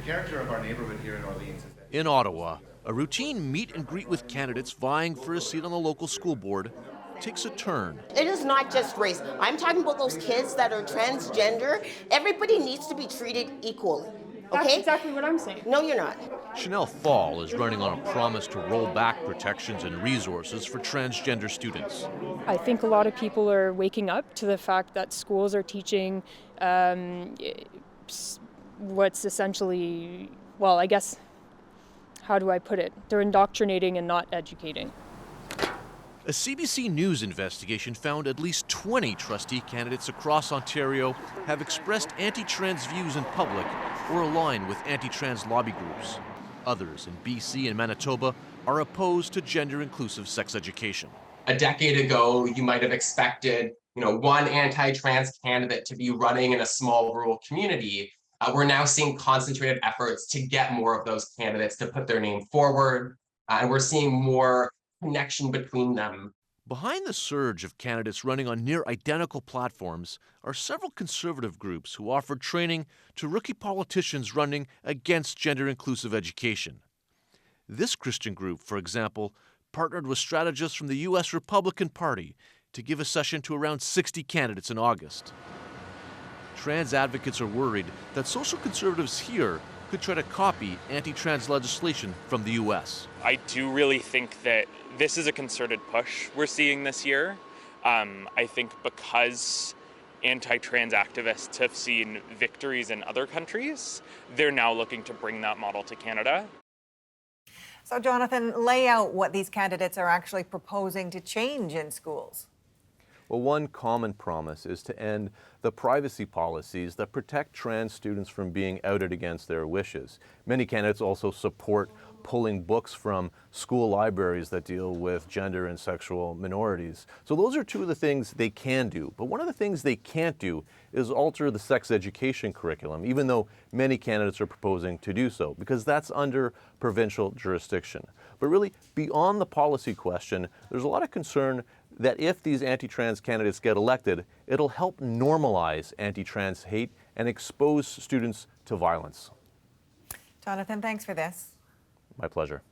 character of our neighborhood here in Orleans is that... In Ottawa, a routine meet and greet with candidates vying for a seat on the local school board takes a turn. It is not just race. I'm talking about those kids that are transgender. Everybody needs to be treated equally. Okay? That's exactly what I'm saying. No, you're not. Chanel Fall is running on a promise to roll back protections and resources for transgender students. I think a lot of people are waking up to the fact that schools are teaching what's essentially, well, I guess, how do I put it? They're indoctrinating and not educating. A CBC News investigation found at least 20 trustee candidates across Ontario have expressed anti-trans views in public or align with anti-trans lobby groups. Others in BC and Manitoba are opposed to gender-inclusive sex education. A decade ago, you might have expected, one anti-trans candidate to be running in a small rural community. We're now seeing concentrated efforts to get more of those candidates to put their name forward, and we're seeing more connection between them. Behind the surge of candidates running on near identical platforms are several conservative groups who offer training to rookie politicians running against gender-inclusive education. This Christian group, for example, partnered with strategists from the U.S. Republican Party to give a session to around 60 candidates in August. Trans advocates are worried that social conservatives here could try to copy anti-trans legislation from the U.S. I do really think that this is a concerted push we're seeing this year. I think because anti-trans activists have seen victories in other countries, they're now looking to bring that model to Canada. So, Jonathan, lay out what these candidates are actually proposing to change in schools. Well, one common promise is to end the privacy policies that protect trans students from being outed against their wishes. Many candidates also support pulling books from school libraries that deal with gender and sexual minorities. So those are two of the things they can do. But one of the things they can't do is alter the sex education curriculum, even though many candidates are proposing to do so, because that's under provincial jurisdiction. But really, beyond the policy question, there's a lot of concern that if these anti-trans candidates get elected, it'll help normalize anti-trans hate and expose students to violence. Jonathan, thanks for this. My pleasure.